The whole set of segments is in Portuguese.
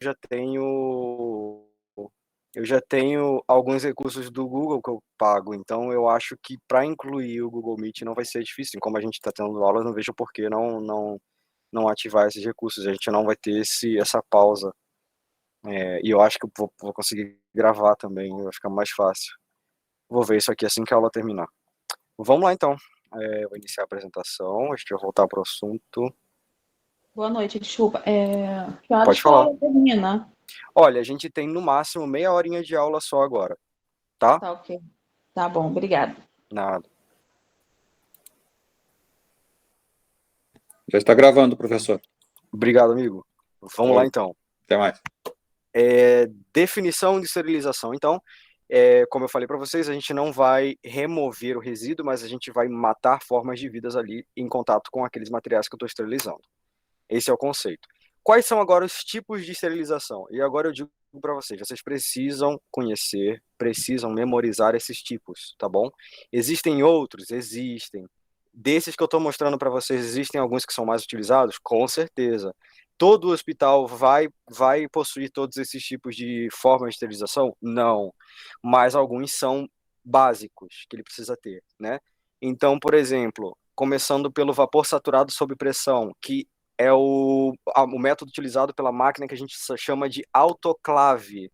já tenho eu já tenho alguns recursos do Google que eu pago, então eu acho que para incluir o Google Meet não vai ser difícil, como a gente está tendo aula, eu não vejo por que não ativar esses recursos, a gente não vai ter essa pausa, e eu acho que eu vou conseguir gravar também, vai ficar mais fácil. Vou ver isso aqui assim que a aula terminar. Vamos lá então, vou iniciar a apresentação, a gente vai voltar para o assunto. Boa noite, desculpa. Que horas Pode que a falar. aula termina? Olha, a gente tem no máximo meia horinha de aula só agora, tá? Tá ok. Tá bom, obrigada. Nada. Já está gravando, professor. Obrigado, amigo. Vamos lá então. Até mais. Definição de esterilização. Então, como eu falei para vocês, a gente não vai remover o resíduo, mas a gente vai matar formas de vidas ali em contato com aqueles materiais que eu estou esterilizando. Esse é o conceito. Quais são agora os tipos de esterilização? E agora eu digo para vocês precisam conhecer, precisam memorizar esses tipos, tá bom? Existem outros? Existem. Desses que eu estou mostrando para vocês, existem alguns que são mais utilizados? Com certeza. Todo hospital vai possuir todos esses tipos de forma de esterilização? Não. Mas alguns são básicos que ele precisa ter, né? Então, por exemplo, começando pelo vapor saturado sob pressão, que é o método utilizado pela máquina que a gente chama de autoclave,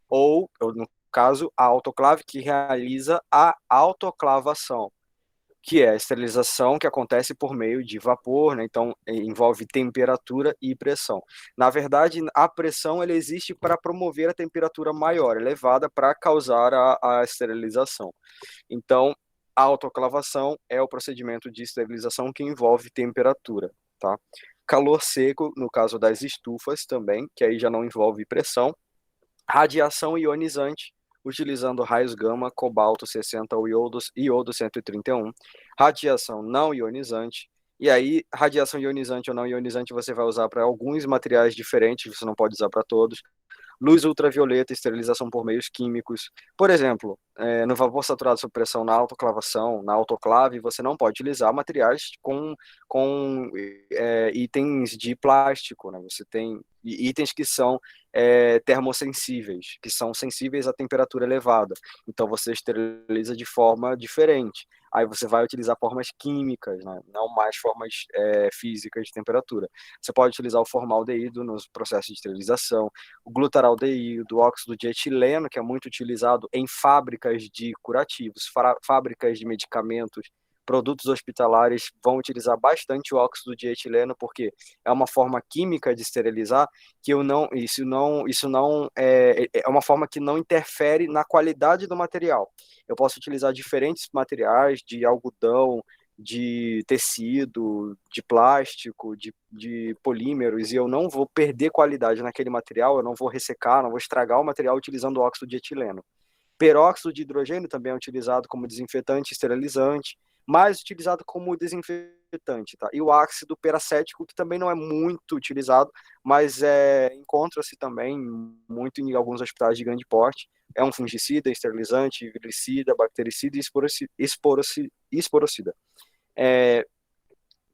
ou, no caso, a autoclave que realiza a autoclavação, que é a esterilização que acontece por meio de vapor, né? Então envolve temperatura e pressão. Na verdade, a pressão ela existe para promover a temperatura maior, elevada, para causar a esterilização. Então, a autoclavação é o procedimento de esterilização que envolve temperatura, tá? Calor seco, no caso das estufas também, que aí já não envolve pressão. Radiação ionizante, utilizando raios gama, cobalto 60 ou iodo 131. Radiação não ionizante. E aí, radiação ionizante ou não ionizante você vai usar para alguns materiais diferentes, você não pode usar para todos. Luz ultravioleta, esterilização por meios químicos. Por exemplo, no vapor saturado sob pressão na autoclavação, na autoclave, você não pode utilizar materiais com itens de plástico, né? Você tem itens que são termossensíveis, que são sensíveis à temperatura elevada. Então você esteriliza de forma diferente. Aí você vai utilizar formas químicas, né? Não mais formas físicas de temperatura. Você pode utilizar o formaldeído nos processos de esterilização, o glutaraldeído, o óxido de etileno, que é muito utilizado em fábricas de curativos, fábricas de medicamentos, produtos hospitalares vão utilizar bastante o óxido de etileno, porque é uma forma química de esterilizar que isso não é uma forma que não interfere na qualidade do material. Eu posso utilizar diferentes materiais de algodão, de tecido, de plástico, de polímeros, e eu não vou perder qualidade naquele material, eu não vou ressecar, não vou estragar o material utilizando óxido de etileno. Peróxido de hidrogênio também é utilizado como desinfetante, esterilizante, mais utilizado como desinfetante, tá? E o ácido peracético, que também não é muito utilizado, mas encontra-se também muito em alguns hospitais de grande porte. É um fungicida, esterilizante, virucida, bactericida e esporocida. É,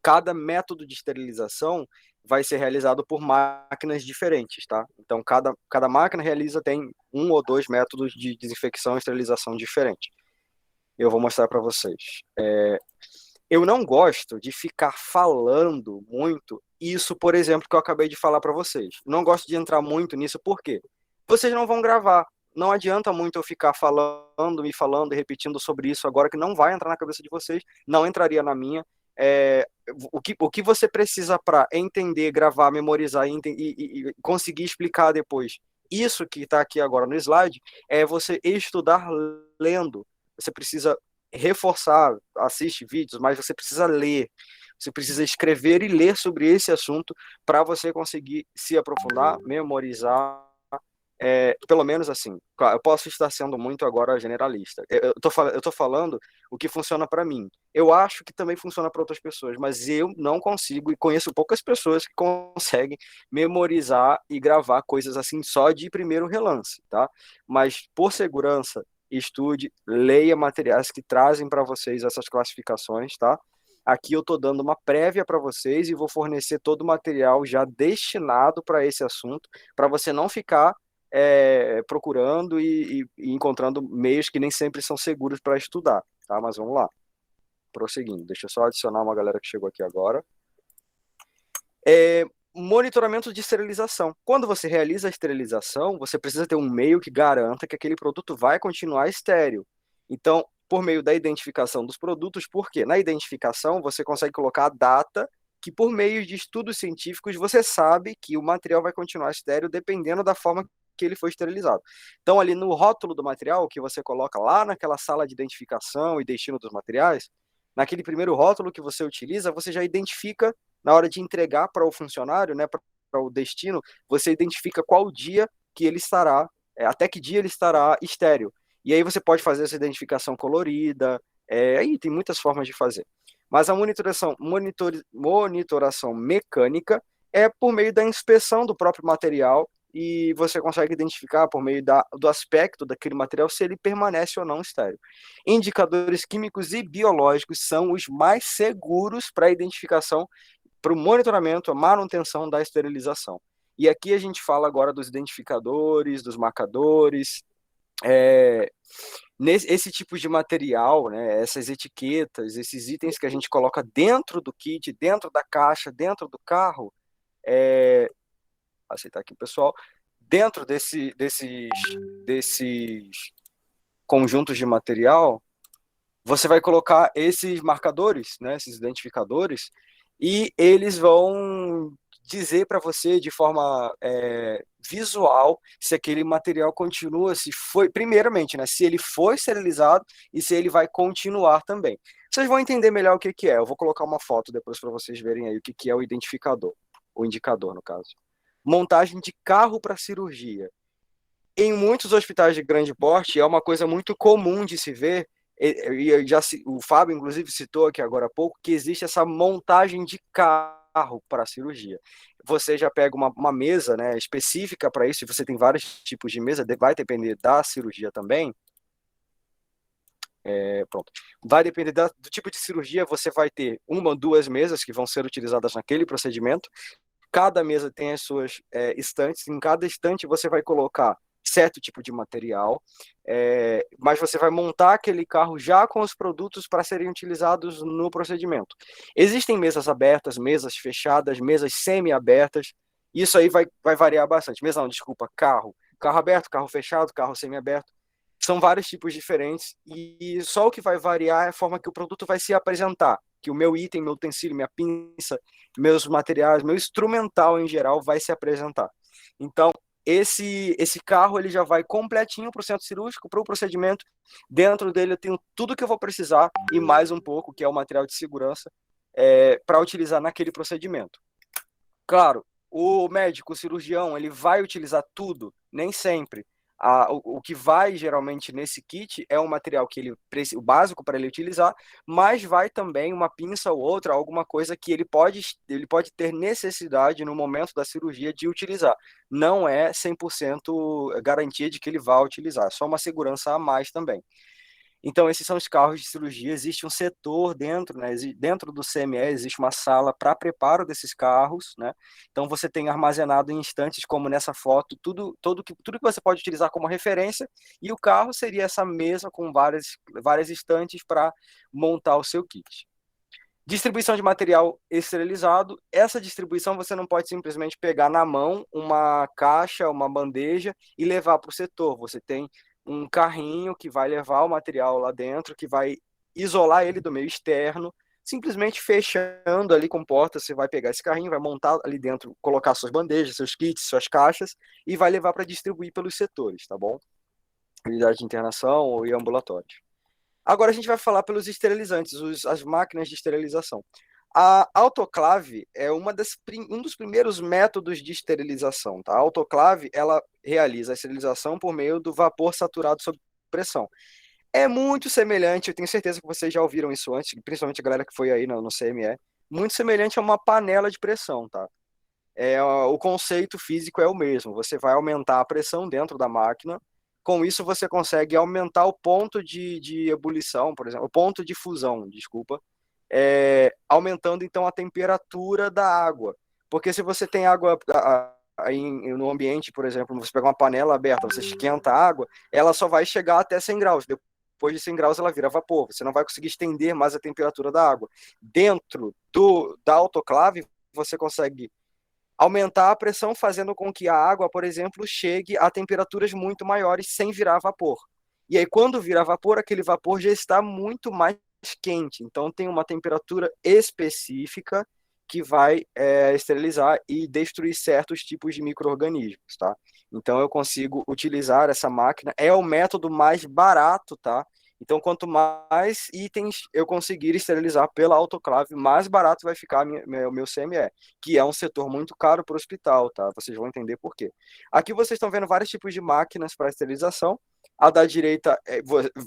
cada método de esterilização vai ser realizado por máquinas diferentes, tá? Então, cada máquina tem um ou dois métodos de desinfecção e esterilização diferente. Eu vou mostrar para vocês. Eu não gosto de ficar falando muito isso, por exemplo, que eu acabei de falar para vocês. Não gosto de entrar muito nisso, por quê? Vocês não vão gravar. Não adianta muito eu ficar falando, me falando e repetindo sobre isso agora, que não vai entrar na cabeça de vocês, não entraria na minha. É, o que você precisa para entender, gravar, memorizar e conseguir explicar depois isso que está aqui agora no slide é você estudar lendo. Você precisa reforçar, assiste vídeos, mas você precisa ler. Você precisa escrever e ler sobre esse assunto para você conseguir se aprofundar, memorizar. Pelo menos assim, eu posso estar sendo muito agora generalista. Eu tô falando o que funciona para mim. Eu acho que também funciona para outras pessoas, mas eu não consigo e conheço poucas pessoas que conseguem memorizar e gravar coisas assim só de primeiro relance, tá? Mas por segurança, estude, leia materiais que trazem para vocês essas classificações, tá? Aqui eu estou dando uma prévia para vocês e vou fornecer todo o material já destinado para esse assunto, para você não ficar procurando e encontrando meios que nem sempre são seguros para estudar, tá? Mas vamos lá, prosseguindo. Deixa eu só adicionar uma galera que chegou aqui agora. Monitoramento de esterilização. Quando você realiza a esterilização, você precisa ter um meio que garanta que aquele produto vai continuar estéril. Então, por meio da identificação dos produtos, por quê? Na identificação, você consegue colocar a data que, por meio de estudos científicos, você sabe que o material vai continuar estéril dependendo da forma que ele foi esterilizado. Então, ali no rótulo do material, que você coloca lá naquela sala de identificação e destino dos materiais, naquele primeiro rótulo que você utiliza, você já identifica na hora de entregar para o funcionário, né, para o destino, você identifica qual dia que ele estará, até que dia ele estará estéril. E aí você pode fazer essa identificação colorida, aí tem muitas formas de fazer. Mas a monitoração mecânica é por meio da inspeção do próprio material e você consegue identificar por meio do aspecto daquele material se ele permanece ou não estéril. Indicadores químicos e biológicos são os mais seguros para a identificação, para o monitoramento, a manutenção da esterilização. E aqui a gente fala agora dos identificadores, dos marcadores, esse tipo de material, né, essas etiquetas, esses itens que a gente coloca dentro do kit, dentro da caixa, dentro do carro, aceitar aqui, pessoal, dentro desses conjuntos de material, você vai colocar esses marcadores, né, esses identificadores, e eles vão dizer para você de forma visual se aquele material continua, se foi, primeiramente, né, se ele foi esterilizado e se ele vai continuar também. Vocês vão entender melhor o que que é. Eu vou colocar uma foto depois para vocês verem aí o que que é o identificador, o indicador, no caso. Montagem de carro para cirurgia. Em muitos hospitais de grande porte, é uma coisa muito comum de se ver, o Fábio, inclusive, citou aqui agora há pouco, que existe essa montagem de carro para a cirurgia. Você já pega uma mesa, né, específica para isso, e você tem vários tipos de mesa, vai depender da cirurgia também. Pronto. Vai depender do tipo de cirurgia, você vai ter uma ou duas mesas que vão ser utilizadas naquele procedimento. Cada mesa tem as suas estantes, em cada estante você vai colocar certo tipo de material, mas você vai montar aquele carro já com os produtos para serem utilizados no procedimento. Existem mesas abertas, mesas fechadas, mesas semi-abertas, isso aí vai variar bastante. Mesa não, desculpa, carro. Carro aberto, carro fechado, carro semi-aberto. São vários tipos diferentes e só o que vai variar é a forma que o produto vai se apresentar, que o meu item, meu utensílio, minha pinça, meus materiais, meu instrumental em geral vai se apresentar. Então, esse carro ele já vai completinho para o centro cirúrgico, para o procedimento. Dentro dele eu tenho tudo que eu vou precisar e mais um pouco, que é o material de segurança, para utilizar naquele procedimento. Claro, o médico, o cirurgião, ele vai utilizar tudo, nem sempre. O que vai geralmente nesse kit é um material que o básico para ele utilizar, mas vai também uma pinça ou outra, alguma coisa que ele pode ter necessidade no momento da cirurgia de utilizar. Não é 100% garantia de que ele vai utilizar, é só uma segurança a mais também. Então, esses são os carros de cirurgia. Existe um setor dentro, né? Dentro do CME existe uma sala para preparo desses carros, né? Então, você tem armazenado em instantes, como nessa foto, tudo que você pode utilizar como referência, e o carro seria essa mesa com várias estantes para montar o seu kit. Distribuição de material esterilizado. Essa distribuição você não pode simplesmente pegar na mão uma caixa, uma bandeja e levar para o setor. Você tem um carrinho que vai levar o material lá dentro, que vai isolar ele do meio externo, simplesmente fechando ali com porta. Você vai pegar esse carrinho, vai montar ali dentro, colocar suas bandejas, seus kits, suas caixas e vai levar para distribuir pelos setores, tá bom? Unidade de internação e ambulatórios. Agora a gente vai falar pelos esterilizantes, as máquinas de esterilização. A autoclave é um dos primeiros métodos de esterilização. Tá? A autoclave ela realiza a esterilização por meio do vapor saturado sob pressão. É muito semelhante, eu tenho certeza que vocês já ouviram isso antes, principalmente a galera que foi aí no CME, muito semelhante a uma panela de pressão. Tá? O conceito físico é o mesmo, você vai aumentar a pressão dentro da máquina. Com isso, você consegue aumentar o ponto de ebulição, por exemplo, o ponto de fusão, desculpa, aumentando então a temperatura da água. Porque se você tem água aí no ambiente, por exemplo, você pega uma panela aberta, você esquenta a água, ela só vai chegar até 100 graus. Depois de 100 graus ela vira vapor. Você não vai conseguir estender mais a temperatura da água. Dentro da autoclave, você consegue aumentar a pressão, fazendo com que a água, por exemplo, chegue a temperaturas muito maiores sem virar vapor. E aí, quando vira vapor, aquele vapor já está muito mais quente. Então, tem uma temperatura específica que vai esterilizar e destruir certos tipos de micro-organismos, tá? Então, eu consigo utilizar essa máquina. É o método mais barato, tá? Então, quanto mais itens eu conseguir esterilizar pela autoclave, mais barato vai ficar o meu CME, que é um setor muito caro para o hospital, tá? Vocês vão entender por quê. Aqui vocês estão vendo vários tipos de máquinas para esterilização. A da direita,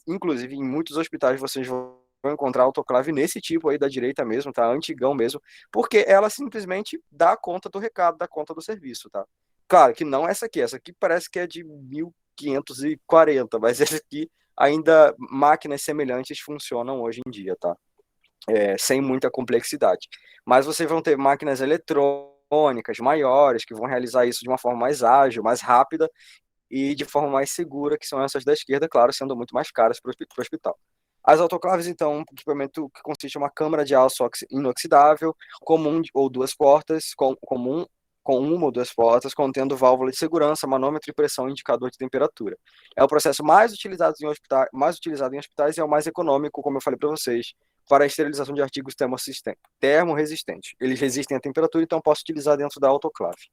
inclusive em muitos hospitais vocês vão encontrar autoclave nesse tipo aí da direita mesmo, tá? Antigão mesmo, porque ela simplesmente dá conta do recado, dá conta do serviço, tá? Claro que não essa aqui parece que é de 1540, mas essa aqui ainda máquinas semelhantes funcionam hoje em dia, tá? Sem muita complexidade. Mas vocês vão ter máquinas eletrônicas maiores que vão realizar isso de uma forma mais ágil, mais rápida e de forma mais segura, que são essas da esquerda, claro, sendo muito mais caras para o hospital. As autoclaves, então, um equipamento que consiste em uma câmara de aço inoxidável, comum ou duas portas, comum com uma ou duas portas, contendo válvula de segurança, manômetro e pressão indicador de temperatura. É o processo mais utilizado em hospitais e é o mais econômico, como eu falei para vocês, para a esterilização de artigos termorresistentes. Eles resistem à temperatura, então posso utilizar dentro da autoclave.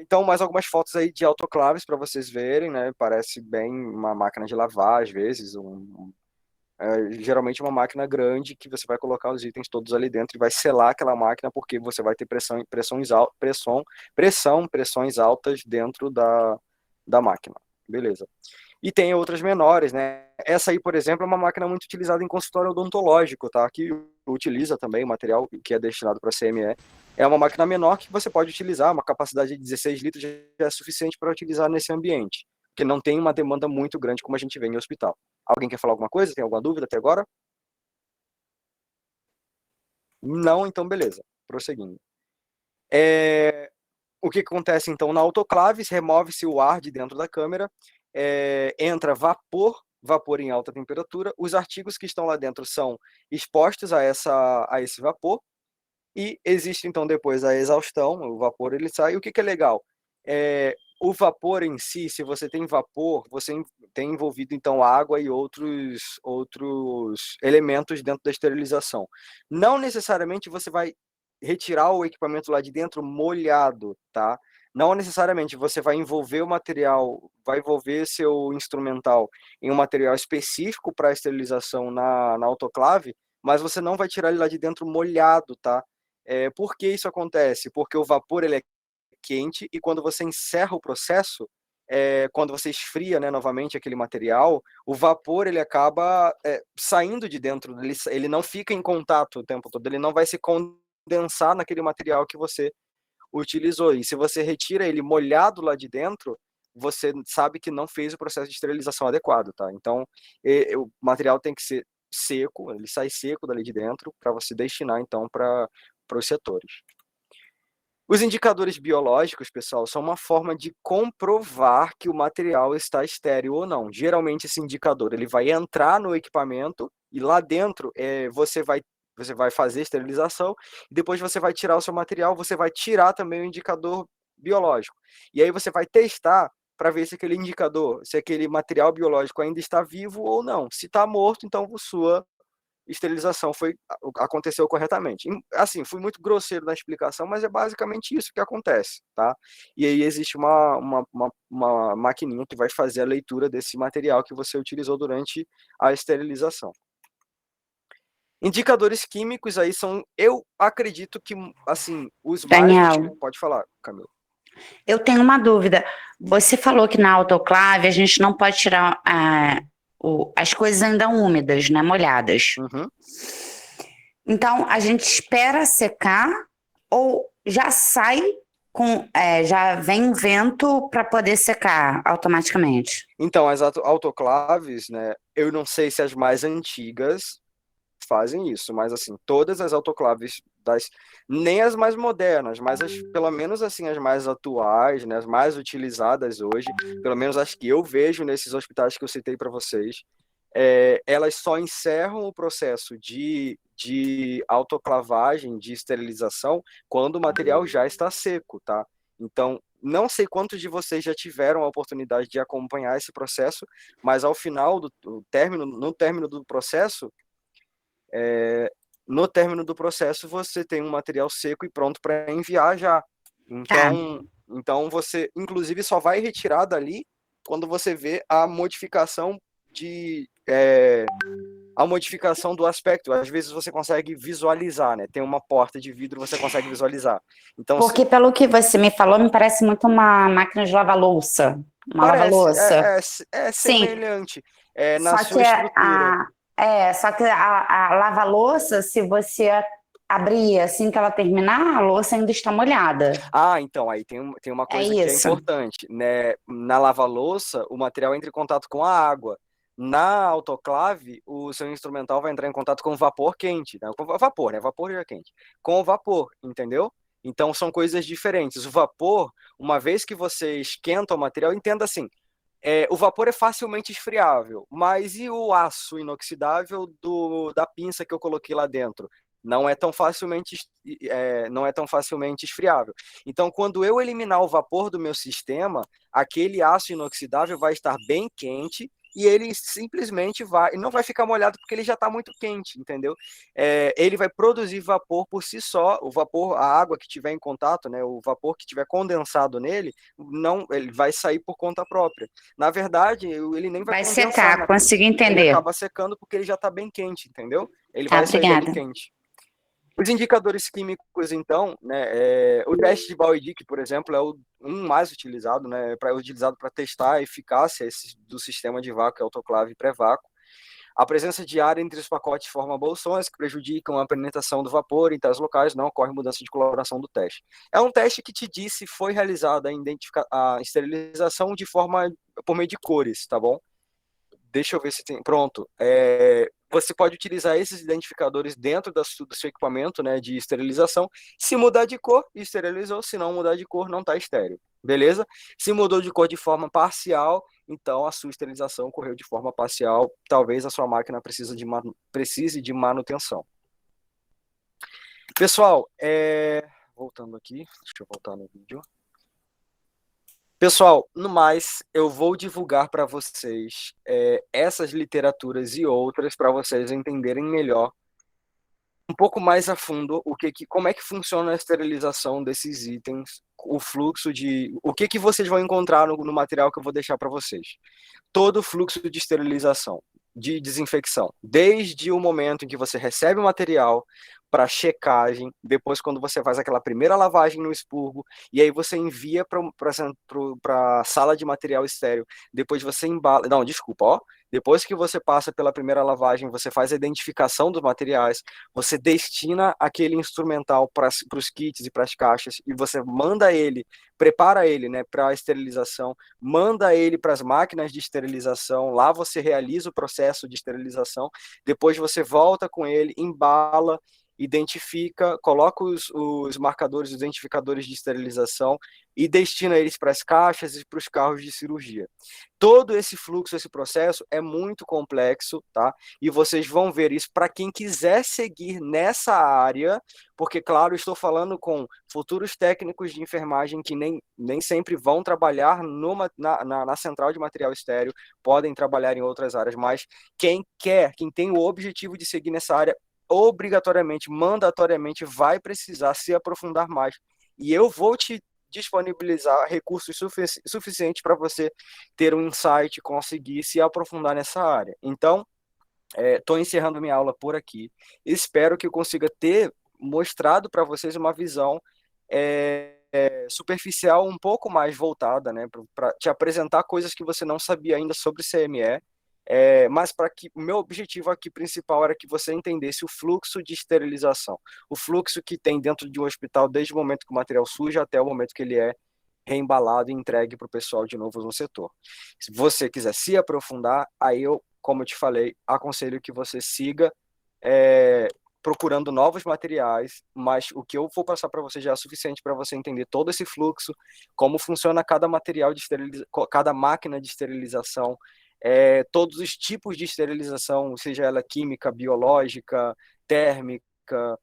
Então, mais algumas fotos aí de autoclaves para vocês verem, né? Parece bem uma máquina de lavar, às vezes, geralmente uma máquina grande que você vai colocar os itens todos ali dentro e vai selar aquela máquina porque você vai ter pressões altas dentro da máquina. Beleza. E tem outras menores, né? Essa aí, por exemplo, é uma máquina muito utilizada em consultório odontológico, tá? Que utiliza também o material que é destinado para CME. É uma máquina menor que você pode utilizar, uma capacidade de 16 litros já é suficiente para utilizar nesse ambiente, porque não tem uma demanda muito grande como a gente vê em hospital. Alguém quer falar alguma coisa? Tem alguma dúvida até agora? Não, então beleza. Prosseguindo. O que acontece então na autoclave? Remove-se o ar de dentro da câmera, entra vapor em alta temperatura. Os artigos que estão lá dentro são expostos a esse vapor e existe então depois a exaustão, o vapor ele sai. E o que é legal? O vapor em si, se você tem vapor, você tem envolvido então água e outros elementos dentro da esterilização. Não necessariamente você vai retirar o equipamento lá de dentro molhado, tá? Não necessariamente você vai envolver o material, vai envolver seu instrumental em um material específico para esterilização na autoclave, mas você não vai tirar ele lá de dentro molhado, tá? Por que isso acontece? Porque o vapor ele é quente e quando você encerra o processo, quando você esfria, né, novamente aquele material, o vapor ele acaba saindo de dentro, ele não fica em contato o tempo todo, ele não vai se condensar naquele material que você utilizou. E se você retira ele molhado lá de dentro, você sabe que não fez o processo de esterilização adequado, tá? Então, o material tem que ser seco, ele sai seco dali de dentro para você destinar então para os setores. Os indicadores biológicos, pessoal, são uma forma de comprovar que o material está estéril ou não. Geralmente esse indicador ele vai entrar no equipamento e lá dentro você vai fazer a esterilização e depois você vai tirar o seu material, você vai tirar também o indicador biológico. E aí você vai testar para ver se aquele indicador, se aquele material biológico ainda está vivo ou não. Se está morto, então sua esterilização aconteceu corretamente. Assim, fui muito grosseiro na explicação, mas é basicamente isso que acontece, tá? E aí existe uma maquininha que vai fazer a leitura desse material que você utilizou durante a esterilização. Indicadores químicos aí são, eu acredito que, assim, os mais... Daniel, Pode falar, Camila. eu tenho uma dúvida. Você falou que na autoclave a gente não pode tirar as coisas ainda úmidas, né, molhadas. Uhum. Então, a gente espera secar ou já sai já vem vento para poder secar automaticamente? Então, as autoclaves, né, eu não sei se as mais antigas fazem isso, mas assim, todas as autoclaves nem as mais modernas, mas pelo menos assim as mais atuais, né, as mais utilizadas hoje, pelo menos as que eu vejo nesses hospitais que eu citei para vocês, elas só encerram o processo de autoclavagem, de esterilização, quando o material já está seco, tá? Então, não sei quantos de vocês já tiveram a oportunidade de acompanhar esse processo, mas ao final do término, no término do processo, você tem um material seco e pronto para enviar já. Tá. Então você, inclusive, só vai retirar dali quando você vê a modificação a modificação do aspecto. Às vezes você consegue visualizar, né? Tem uma porta de vidro, você consegue visualizar. Então, Porque pelo que você me falou, me parece muito uma máquina de lavar louça. Uma parece, lava-louça. é Sim, semelhante na só que sua estrutura. a lava-louça, se você abrir assim que ela terminar, a louça ainda está molhada. Ah, então, aí tem uma É coisa que é isso. importante, né? Na lava-louça, o material entra em contato com a água. Na autoclave, o seu instrumental vai entrar em contato com o vapor quente, né? Com vapor, né? Vapor já quente. Com o vapor, entendeu? Então, são coisas diferentes. O vapor, uma vez que você esquenta o material, entenda assim, o vapor é facilmente esfriável, mas e o aço inoxidável da pinça que eu coloquei lá dentro? Não é tão facilmente esfriável. Então, quando eu eliminar o vapor do meu sistema, aquele aço inoxidável vai estar bem quente e ele simplesmente não vai ficar molhado porque ele já está muito quente, entendeu? Ele vai produzir vapor por si só, o vapor, a água que tiver em contato, né, o vapor que tiver condensado nele, não, ele vai sair por conta própria. Na verdade, ele nem vai Vai condensar, secar, né? consegui Ele entender. acaba secando porque ele já está bem quente, entendeu? Ele Tá, vai sair dali obrigada. quente. Os indicadores químicos, então, né, o teste de Boyd-Dick, por exemplo, é um mais utilizado, né, utilizado para testar a eficácia do sistema de vácuo e autoclave pré-vácuo. A presença de ar entre os pacotes forma bolsões que prejudicam a penetração do vapor em tais locais, não ocorre mudança de coloração do teste. É um teste que te diz se foi realizada a esterilização por meio de cores, tá bom? Deixa eu ver se tem. Pronto. Você pode utilizar esses identificadores dentro do seu equipamento, né, de esterilização. Se mudar de cor, esterilizou. Se não mudar de cor, não está estéril. Beleza? Se mudou de cor de forma parcial, então a sua esterilização ocorreu de forma parcial. Talvez a sua máquina precise de manutenção. Pessoal, voltando aqui, deixa eu voltar no vídeo. Pessoal, no mais, eu vou divulgar para vocês essas literaturas e outras para vocês entenderem melhor, um pouco mais a fundo, como é que funciona a esterilização desses itens, o fluxo o que vocês vão encontrar no material que eu vou deixar para vocês. Todo o fluxo de esterilização, de desinfecção, desde o momento em que você recebe o material para checagem, depois quando você faz aquela primeira lavagem no expurgo, e aí você envia para a sala de material estéreo, depois você embala, não, desculpa, ó, depois que você passa pela primeira lavagem, você faz a identificação dos materiais, você destina aquele instrumental para os kits e para as caixas, e você prepara ele, né, para a esterilização, manda ele para as máquinas de esterilização, lá você realiza o processo de esterilização, depois você volta com ele, embala, identifica, coloca os marcadores, os identificadores de esterilização e destina eles para as caixas e para os carros de cirurgia. Todo esse fluxo, esse processo é muito complexo, tá? E vocês vão ver isso para quem quiser seguir nessa área, porque, claro, estou falando com futuros técnicos de enfermagem que nem sempre vão trabalhar na central de material estéreo, podem trabalhar em outras áreas, mas quem tem o objetivo de seguir nessa área, obrigatoriamente, mandatoriamente, vai precisar se aprofundar mais. E eu vou te disponibilizar recursos suficientes para você ter um insight, conseguir se aprofundar nessa área. Então, estou encerrando minha aula por aqui. Espero que eu consiga ter mostrado para vocês uma visão superficial, um pouco mais voltada, né, para te apresentar coisas que você não sabia ainda sobre CME, mas para que o meu objetivo aqui principal era que você entendesse o fluxo de esterilização, o fluxo que tem dentro de um hospital desde o momento que o material surge até o momento que ele é reembalado e entregue para o pessoal de novo no setor. Se você quiser se aprofundar, aí eu, como eu te falei, aconselho que você siga procurando novos materiais, mas o que eu vou passar para você já é suficiente para você entender todo esse fluxo, como funciona cada material de cada máquina de esterilização, todos os tipos de esterilização, seja ela química, biológica, térmica,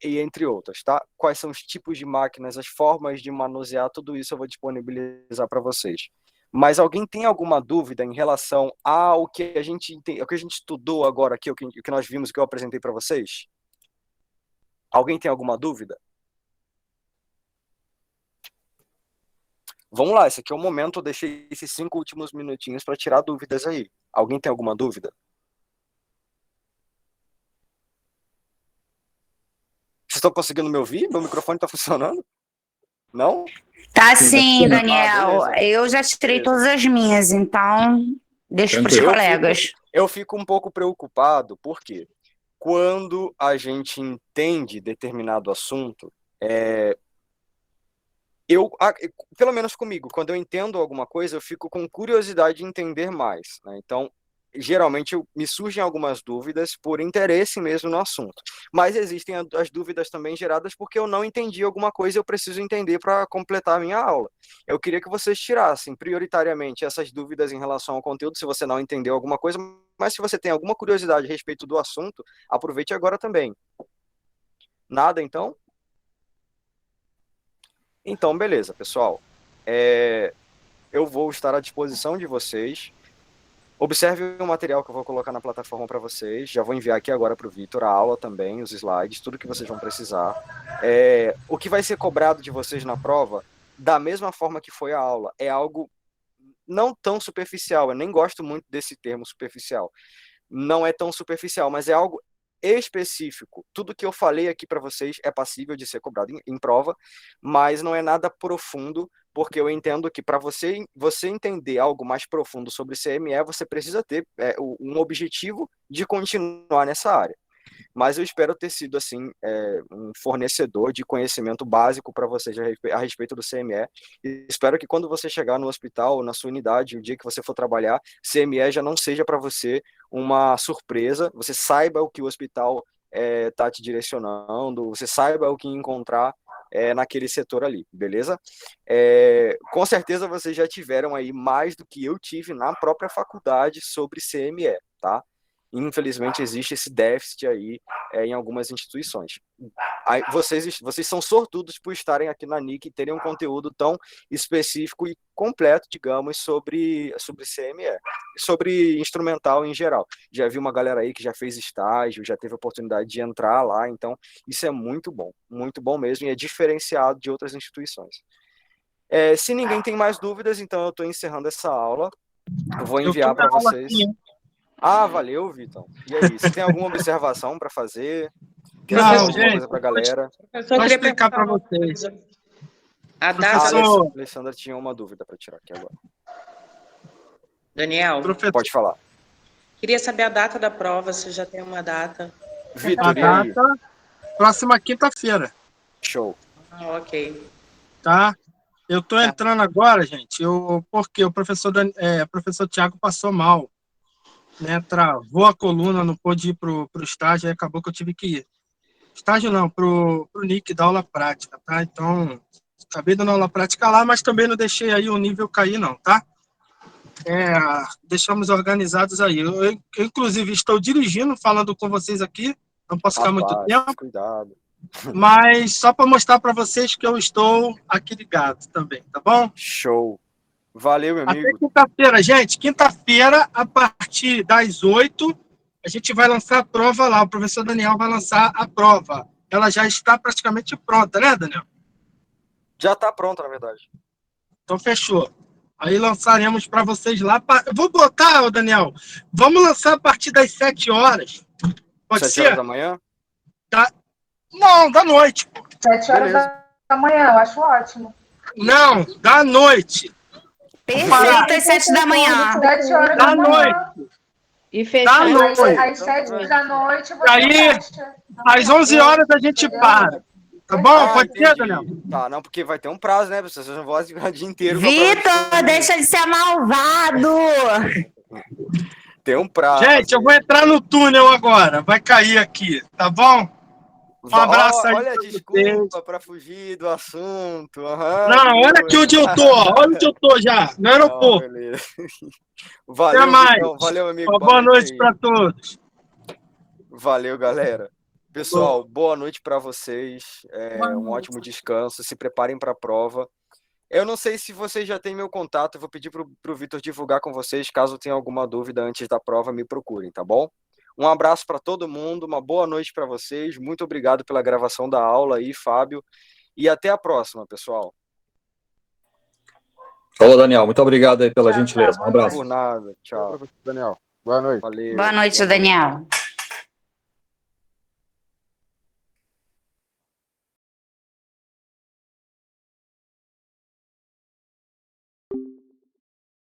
e entre outras, tá? Quais são os tipos de máquinas, as formas de manusear, tudo isso eu vou disponibilizar para vocês. Mas alguém tem alguma dúvida em relação ao que a gente o que a gente estudou agora aqui, o que nós vimos, o que eu apresentei para vocês? Alguém tem alguma dúvida? Vamos lá, esse aqui é o momento, eu deixei esses 5 últimos minutinhos para tirar dúvidas aí. Alguém tem alguma dúvida? Vocês estão conseguindo me ouvir? Meu microfone está funcionando? Não? Tá sim, Daniel. beleza. Eu já tirei Beleza. todas as minhas, então deixa para os Tranquilo. colegas. Eu fico um pouco preocupado, porque quando a gente entende determinado assunto, pelo menos comigo, quando eu entendo alguma coisa, eu fico com curiosidade de entender mais, né? Então, geralmente me surgem algumas dúvidas por interesse mesmo no assunto. Mas existem as dúvidas também geradas porque eu não entendi alguma coisa e eu preciso entender para completar a minha aula. Eu queria que vocês tirassem prioritariamente essas dúvidas em relação ao conteúdo, se você não entendeu alguma coisa, mas se você tem alguma curiosidade a respeito do assunto, aproveite agora também. Nada, então? Então, beleza, pessoal. Eu vou estar à disposição de vocês. Observe o material que eu vou colocar na plataforma para vocês. Já vou enviar aqui agora para o Vitor a aula também, os slides, tudo que vocês vão precisar. O que vai ser cobrado de vocês na prova, da mesma forma que foi a aula, é algo não tão superficial. Eu nem gosto muito desse termo superficial. Não é tão superficial, mas é algo específico. Tudo que eu falei aqui para vocês é passível de ser cobrado em prova, mas não é nada profundo, porque eu entendo que para você entender algo mais profundo sobre CME, você precisa ter um objetivo de continuar nessa área. Mas eu espero ter sido, assim, um fornecedor de conhecimento básico para vocês a respeito do CME. E espero que quando você chegar no hospital, na sua unidade, o dia que você for trabalhar, CME já não seja para você uma surpresa, você saiba o que o hospital está te direcionando, você saiba o que encontrar naquele setor ali, beleza? Com certeza vocês já tiveram aí mais do que eu tive na própria faculdade sobre CME, tá? Infelizmente existe esse déficit aí em algumas instituições. Aí, vocês são sortudos por estarem aqui na NIC e terem um conteúdo tão específico e completo, digamos, sobre CME, sobre instrumental em geral. Já vi uma galera aí que já fez estágio, já teve a oportunidade de entrar lá, então isso é muito bom mesmo, e é diferenciado de outras instituições. Se ninguém tem mais dúvidas, então eu estou encerrando essa aula. Eu vou enviar para vocês. Ah, valeu, Vitor. E aí, você tem alguma observação para fazer? Quer dizer alguma coisa para a galera? Só explicar para vocês. A data. A Alessandra tinha uma dúvida para tirar aqui agora. Daniel, pode falar. Queria saber a data da prova, se já tem uma data. Vitor, e aí? Próxima quinta-feira. Show. Ok. Tá? Eu estou entrando agora, gente, porque o professor Tiago passou mal. Né, travou a coluna, não pôde ir para o estágio, aí acabou que eu tive que ir. Estágio não, para o NIC dar aula prática, tá? Então, acabei dando aula prática lá, mas também não deixei aí o nível cair, não, tá? Deixamos organizados aí. Eu, inclusive, estou dirigindo, falando com vocês aqui, não posso ficar muito tempo. Cuidado. Mas só para mostrar para vocês que eu estou aqui ligado também, tá bom? Show. Valeu, meu amigo. Até quinta-feira, gente. Quinta-feira, a partir das 8, a gente vai lançar a prova lá. O professor Daniel vai lançar a prova. Ela já está praticamente pronta, né, Daniel? Já está pronta, na verdade. Então, fechou. Aí lançaremos para vocês lá. Eu vou botar, Daniel, vamos lançar a partir das 7 horas. Pode 7 ser? horas da manhã? Não, da noite. 7 horas da manhã, eu acho ótimo. Não, da noite. Perfeito, às 7 da manhã. 7 horas Da da manhã. noite. E fechar noite. às 7 da noite. Você Aí, fecha. às 11 horas a gente para. Tá bom? Pode ser, entendi. Daniel? Tá, não, porque vai ter um prazo, né? Vocês não vão ficar o dia inteiro. Vitor, deixa de ser malvado! Tem um prazo. Gente, eu vou entrar no túnel agora. Vai cair aqui, tá bom? Um abraço aí. Olha a desculpa para fugir do assunto. Não, olha aqui onde eu tô. Olha onde eu tô já, no aeroporto. Beleza. Valeu, Até mais. Vitão. Valeu, amigo. Boa noite para todos. Valeu, galera. Pessoal, boa noite para vocês. Um ótimo descanso. Se preparem para a prova. Eu não sei se vocês já têm meu contato. Eu vou pedir para o Vitor divulgar com vocês. Caso tenha alguma dúvida antes da prova, me procurem, tá bom? Um abraço para todo mundo. Uma boa noite para vocês. Muito obrigado pela gravação da aula aí, Fábio. E até a próxima, pessoal. Falou, Daniel. Muito obrigado aí pela gentileza. Um abraço. Por nada. Tchau. Daniel. Boa noite. Valeu. Boa noite, Daniel.